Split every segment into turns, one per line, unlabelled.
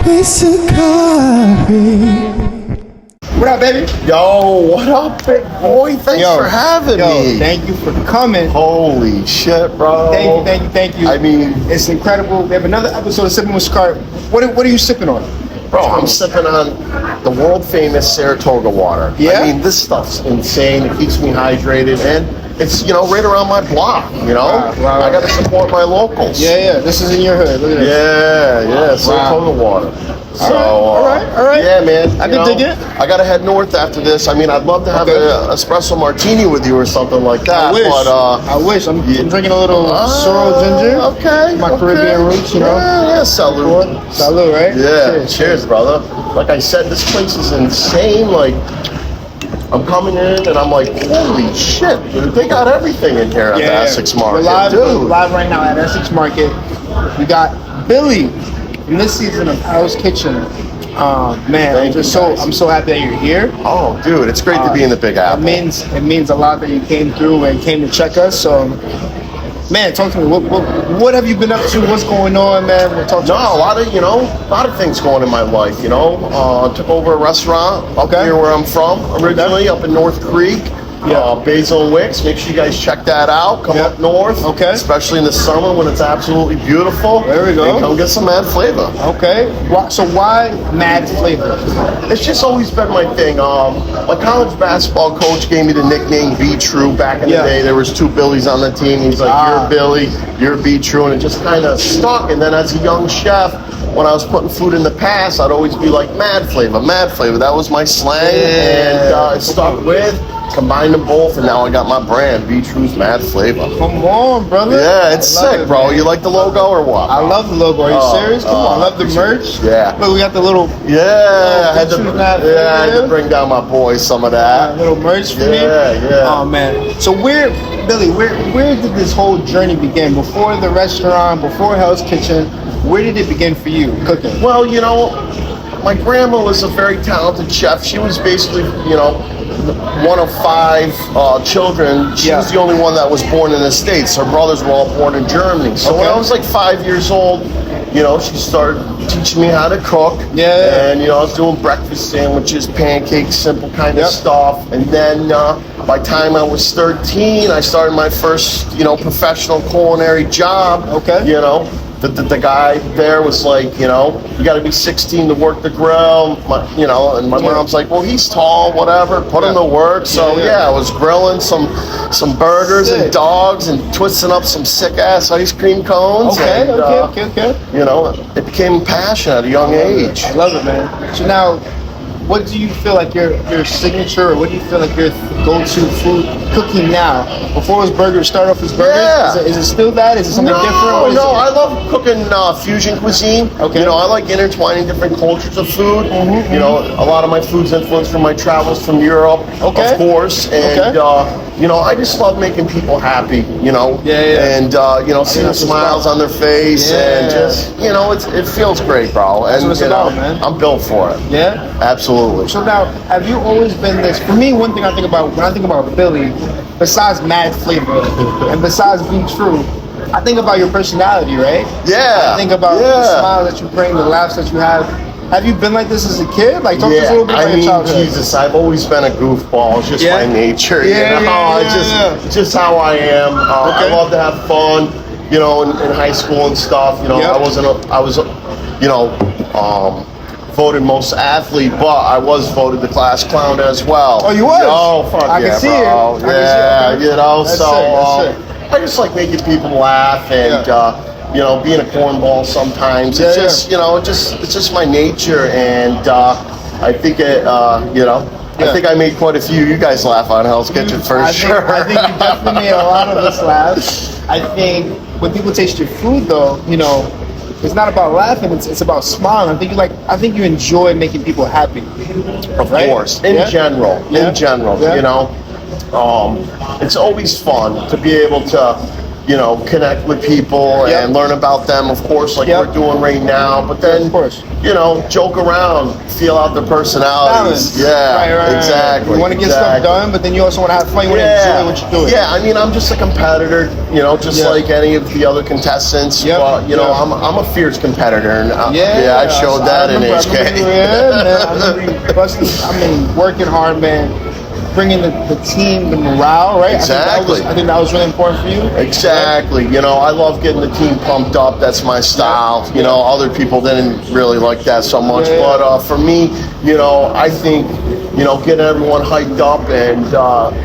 Hey, Sakari.
What up, baby?
Yo, what up, big boy? Thanks for having me.
Thank you for coming.
Holy shit, bro.
Thank you.
I mean,
it's incredible. We have another episode of Sippin with Sakari. What are you sipping on?
bro, I'm sipping on the world famous Saratoga water.
Yeah?
I mean, this stuff's insane. It keeps me hydrated, and it's, right around my block,
Wow.
I got to support my locals.
Yeah. This is in your hood. Look at this.
Yeah, Saratoga water. So,
all right.
Yeah, man.
I can dig it.
I gotta head north after this. I mean, I'd love to have an espresso martini with you or something like that.
I wish. I'm drinking a little sorrel ginger.
Okay.
My Caribbean roots,
Yeah, salute.
Salud, right?
Yeah, cheers, brother. Like I said, this place is insane. Like, I'm coming in and I'm like, holy shit, dude, they got everything in here at the Essex Market.
We're live right now at Essex Market. We got Billy in this season of Hell's Kitchen. Man, I'm so happy that you're here.
Oh, dude, it's great to be in the Big Apple.
It means a lot that you came through and came to check us. So, man, talk to me. What have you been up to? What's going on, man?
A lot of things going in my life. Took over a restaurant up here where I'm from originally, up in North Creek. Basil and Wicks. Make sure you guys check that out. Come up north, especially in the summer when it's absolutely beautiful.
There we go.
And come get some Mad Flavor.
Okay. So why Mad Flavor?
It's just always been my thing. My college basketball coach gave me the nickname Be True. Back in the day, there was two Billies on the team. He's like, you're Billy, you're Be True, and it just kind of stuck. And then as a young chef, when I was putting food in the past, I'd always be like, Mad Flavor. That was my slang, and it stuck with. Combined them both, and now I got my brand, Be True's Mad Flavor.
Come on, brother.
Yeah, it's sick, bro. Man. You like the logo or what?
I love the logo. Are you serious? Come on, I love the merch.
Yeah.
Look, we got the little.
I had to bring down my boys some of that.
Little merch for me.
Yeah.
Oh man. So where did this whole journey begin? Before the restaurant, before Hell's Kitchen, where did it begin for you cooking?
Well, my grandma was a very talented chef. She was basically, one of five children. She was the only one that was born in the States. Her brothers were all born in Germany. So when I was like 5 years old, she started teaching me how to cook. And, I was doing breakfast sandwiches, pancakes, simple kind of stuff. And then by the time I was 13, I started my first, professional culinary job. The guy there was like, you got to be 16 to work the grill, and my mom's like, well, he's tall, whatever, put him to work. So I was grilling some burgers and dogs and twisting up some sick ass ice cream cones.
Okay.
It became a passion at a young age.
I love it, man. So now, what do you feel like your signature, or what do you feel like your go-to food cooking now? Before it was burgers, start off as burgers.
Yeah.
Is it still that? Is it something different?
No, I love cooking fusion cuisine. Okay. I like intertwining different cultures of food. A lot of my food's influenced from my travels from Europe, of course. And I just love making people happy. And seeing the smiles on their face, and just it feels great, bro. And
that's what it's about, man.
I'm built for it.
Yeah.
Absolutely.
So now, have you always been this? For me, one thing I think about when I think about Billy, besides Mad Flavor and besides being true, I think about your personality, right?
Yeah.
I think about the smiles that you bring, the laughs that you have. Have you been like this as a kid? Like, talk to us a little bit about your childhood.
Jesus, I've always been a goofball. It's just my nature. It's just how I am. I love to have fun. In high school and stuff. I was voted most athlete, but I was voted the class clown as well.
Oh, you was?
Oh, fuck
I can see
bro.
it.
That's
sick.
I just like making people laugh and being a cornball sometimes. It's just my nature, and I think I think I made quite a few. You guys laugh on Hell's Kitchen for sure.
I think you definitely made a lot of us laugh. I think when people taste your food, though, it's not about laughing. It's about smiling. I think you enjoy making people happy.
Of course, in general, it's always fun to be able to, you know, connect with people and learn about them, of course, like we're doing right now. But then,
of course,
you know, joke around, feel out their personalities.
Balance.
Yeah,
Right.
exactly.
You want to get stuff done, but then you also want to have fun. You want to enjoy what you're doing.
Yeah, I mean, I'm just a competitor, you know, just like any of the other contestants. But, you know, I'm a fierce competitor. And I showed that in HK.
I remember you busting, working hard, man. Bringing the team, the morale, right?
Exactly.
I think that was really important for you.
Exactly. Right? You know, I love getting the team pumped up. That's my style. You know, other people didn't really like that so much. But for me, you know, I think, you know, getting everyone hyped up and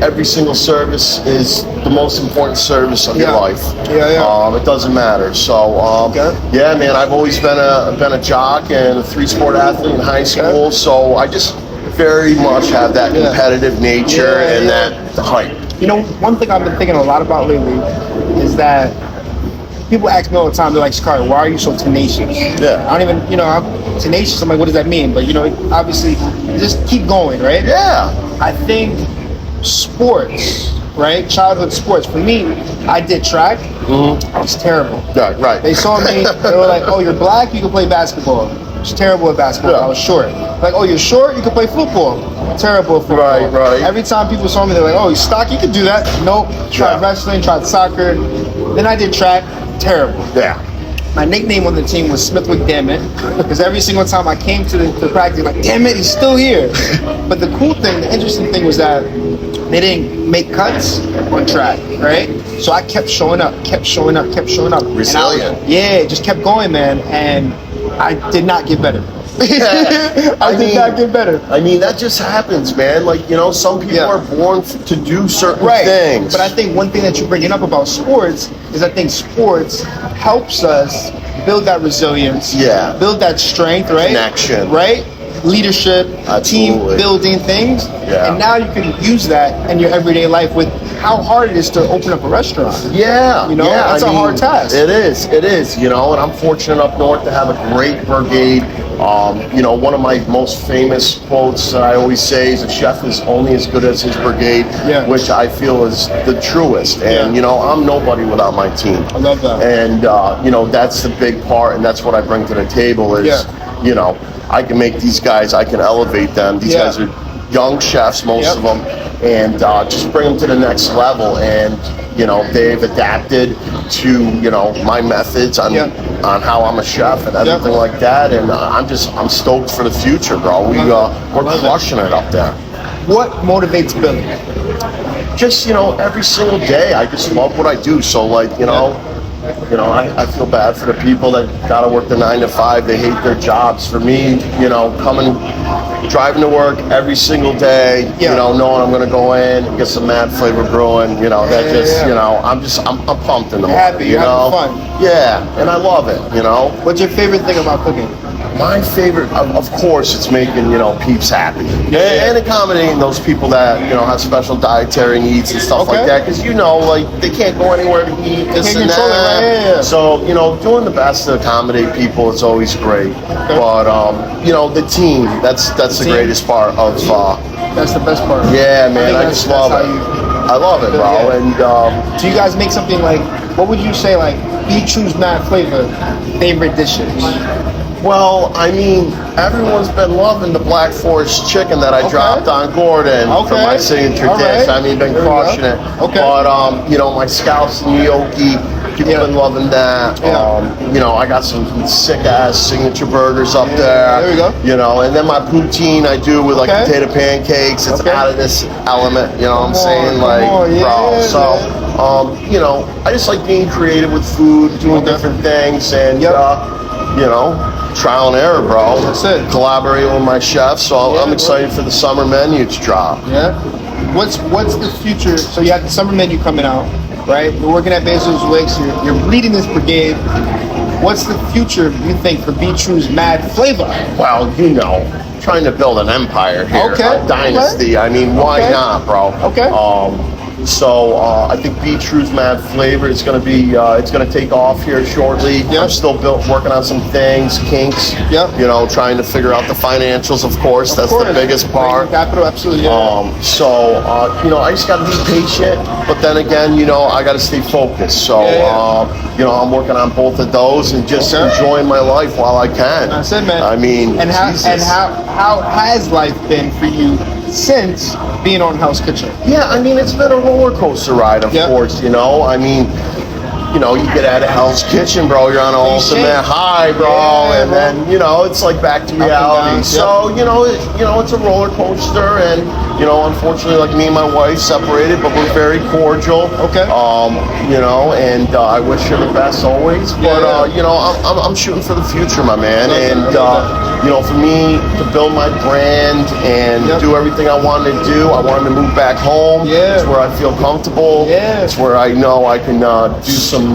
every single service is the most important service of your life. It doesn't matter. So, yeah, man, I've always been a jock and a 3-sport athlete in high school. So I just very much have that competitive nature and that hype.
You know, one thing I've been thinking a lot about lately is that people ask me all the time, they're like, Sakari, why are you so tenacious?
Yeah.
I don't even, you know, I'm tenacious. I'm like, what does that mean? But, you know, obviously, just keep going, right?
Yeah.
I think sports, right? Childhood sports. For me, I did track. I was terrible.
Yeah, right.
They saw me, they were like, oh, you're black, you can play basketball. I was terrible at basketball. I was short. Like, oh, you're short, you can play football. Terrible at football.
Right.
Every time people saw me, they're like, oh, you're stocky, you can do that. Nope. Tried wrestling, tried soccer. Then I did track. Terrible.
Yeah.
My nickname on the team was Smithwick Damn It, because every single time I came to the practice, like, damn it, he's still here. But the cool thing, the interesting thing was that they didn't make cuts on track, right? So I kept showing up.
Resilient.
Just kept going, man. And I did not get better. I did not get better.
I mean, that just happens, man. Like, you know, some people are born to do certain things.
But I think one thing that you're bringing up about sports is I think sports helps us build that resilience, build that strength, right?
Connection.
Right? Leadership, team building things. And now you can use that in your everyday life with how hard it is to open up a restaurant.
Yeah.
You know, that's a hard task.
It is, you know, and I'm fortunate up north to have a great brigade. You know, one of my most famous quotes that I always say is a chef is only as good as his brigade, which I feel is the truest. And, you know, I'm nobody without my team.
I love that.
And, you know, that's the big part, and that's what I bring to the table is, you know, I can make these guys, I can elevate them. These guys are young chefs, most of them, and just bring them to the next level. And, you know, they've adapted to, you know, my methods on how I'm a chef and everything like that. And I'm stoked for the future, bro. We're crushing it up there.
What motivates Billy?
Just, you know, every single day, I just love what I do. So, like, you know, I feel bad for the people that gotta work the 9 to 5. They hate their jobs. For me, you know, driving to work every single day, you know, knowing I'm gonna go in and get some Mad Flavor Brewing, you know, that you know, I'm pumped in the morning.
Happy,
you know,
having fun.
Yeah, and I love it. You know.
What's your favorite thing about cooking?
My favorite, of course, it's making, you know, peeps happy. And accommodating those people that, you know, have special dietary needs and stuff like that. Because, you know, like, they can't go anywhere to eat, this and that. So, you know, doing the best to accommodate people is always great. But, you know, the team, that's the greatest part of...
that's the best part.
Yeah, man, I just love it. I love it, bro. And
do you guys make something like, what would you say, like, Be True's Mad Flavor favorite dishes?
Well, I mean, everyone's been loving the Black Forest chicken that I dropped on Gordon for my signature dish. I mean, been crushing it. But, you know, my scallops and gnocchi, people been loving that. You know, I got some sick-ass signature burgers up there.
There we go.
You know, and then my poutine I do with, like, potato pancakes. It's out of this element, you know what I'm saying? Like, bro. So, you know, I just like being creative with food, doing different things, and, you know, trial and error, bro.
That's it.
Collaborating with my chef, so I'm excited for the summer menu to drop.
What's the future? So you have the summer menu coming out, right? You're working at Basil's Wakes. You're leading this brigade. What's the future, you think, for Be True's Mad Flavor?
Well, you know, trying to build an empire here, a dynasty. I mean, why not, bro? So I think Be Truth Mad Flavor is going to be, it's going to take off here shortly.
Yep.
I'm still working on some things, kinks,
Yep.
you know, trying to figure out the financials, of course. That's the biggest part.
Capital, absolutely. Yeah.
So, you know, I just got to be patient, but then again, you know, I got to stay focused. So, you know, I'm working on both of those and just enjoying my life while I can.
That's it, man.
I mean,
and how has life been for you since being on Hell's Kitchen?
Yeah, I mean, it's been a roller coaster ride, of course, you know. I mean, you know, you get out of Hell's Kitchen, bro, you're on an ultimate high, bro, and then, you know, it's like back to reality. So, you know, it's a roller coaster, and, you know, unfortunately, like me and my wife separated, but we're very cordial.
Okay.
You know, and I wish her the best always, but, you know, I'm shooting for the future, my man, and, you know, for me to build my brand and do everything I wanted to do, I wanted to move back home.
Yeah.
It's where I feel comfortable.
Yeah.
It's where I know I can do some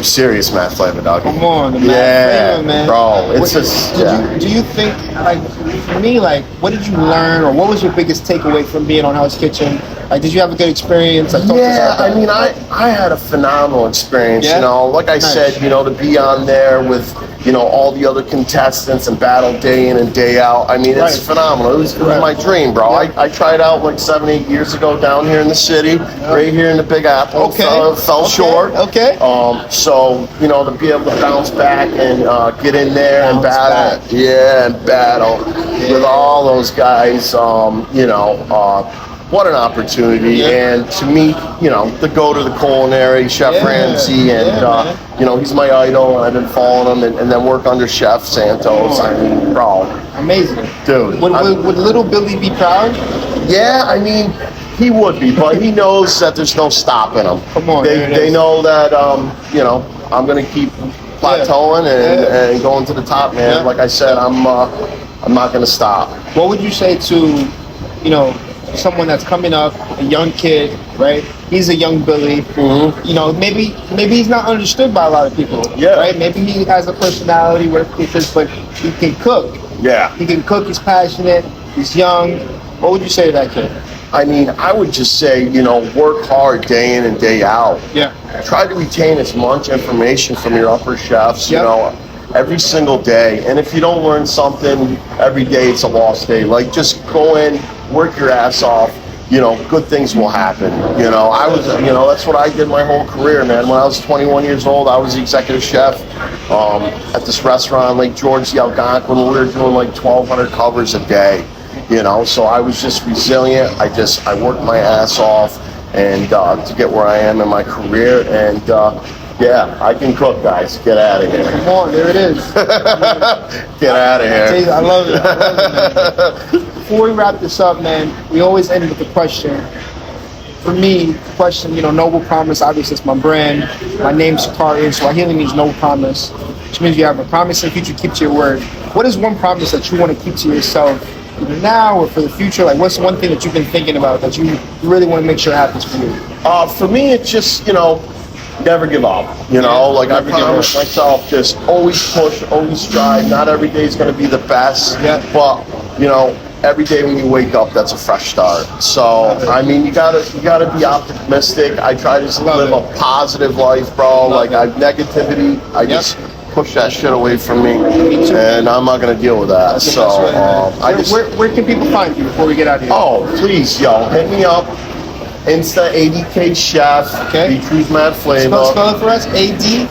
serious mad flavor, dog.
Come on, the mad flavor, man.
Bro, it's just.
Do you think, like, for me, like, what did you learn, or what was your biggest takeaway from being on Hell's Kitchen? Like, did you have a good experience? Like,
I mean, I had a phenomenal experience. You know, like I said, you know, to be on there with, you know, all the other contestants and battle day in and day out. I mean, it's phenomenal. It was my dream, bro. I tried out like 7-8 years ago down here in the city, right here in the Big Apple. Fell short. So, you know, to be able to bounce back and get in there and battle. And battle with all those guys, you know, what an opportunity. And to meet, you know, the go-to the culinary, Chef Ramsay, and, you know, he's my idol, and I've been following him, and then work under Chef Santos. I mean, bro.
Amazing.
Dude.
Would little Billy be proud?
Yeah, I mean, he would be, but he knows that there's no stopping him.
Come on.
They know that, you know, I'm going to keep plateauing and going to the top, man. Like I said, I'm not going to stop.
What would you say to, you know, someone that's coming up, a young kid, right? He's a young Billy. You know, maybe he's not understood by a lot of people. Right? Maybe he has a personality, whatever it is, but he can cook. He can cook. He's passionate. He's young. What would you say to that kid?
I mean, I would just say, you know, work hard day in and day out. Try to retain as much information from your upper chefs, you know, every single day. And if you don't learn something every day, it's a lost day. Like, just go in, work your ass off. You know, good things will happen. You know, you know, that's what I did my whole career, man. When I was 21 years old, I was the executive chef at this restaurant, Lake George, the Algonquin. We were doing like 1,200 covers a day. You know, so I was just resilient. I worked my ass off and to get where I am in my career. And yeah, I can cook, guys. Get out of here.
Come on, there it is.
Get out of here.
I love it. Before we wrap this up, man, we always end with a question. For me, the question, you know, Noble Promise, obviously it's my brand. My name's Sakari, and Swahili means no promise, which means you have a promise in the future, keep to your word. What is one promise that you want to keep to yourself, either now or for the future? Like, what's one thing that you've been thinking about that you really want to make sure happens for you?
For me, it's just, you know, never give up. You know, like I promise myself, just always push, always strive. Not every day is going to be the best, but, you know, every day when you wake up, that's a fresh start. So, I mean, you gotta be optimistic. I try to just live a positive life, bro. Like, negativity, I just push that shit away from me, and I'm not gonna deal with that. So,
where can people find you before we get out of here?
Oh, please, yo, hit me up. Insta ADK Chef. Be Truth Mad Flavor.
Spell it for us. AD.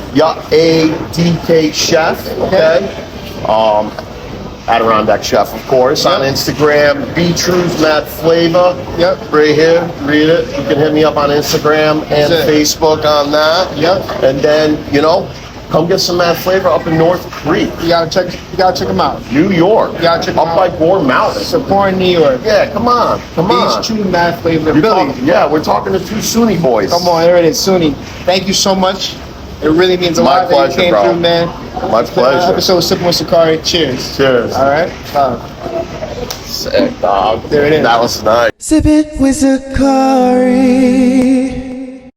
ADK Chef. Adirondack Chef, of course, on Instagram. Be Truth Mad Flavor. Right here, read it. You can hit me up on Instagram and Facebook on that. And then, you know, come get some Mad Flavor up in North Creek. You gotta check them out. New York. You gotta check them out. Up by Gore Mountain.
Supporting New York.
Yeah, come on.
Be True Mad Flavor. Billy.
We're talking to two Sunni boys.
Come on, there it is, Sunni. Thank you so much. It really means a lot that you came through, man.
My pleasure.
Episode Sippin with Sakari. Cheers.
Cheers.
All right.
Sick, dog.
There it is.
That was nice.
Sippin with Sakari.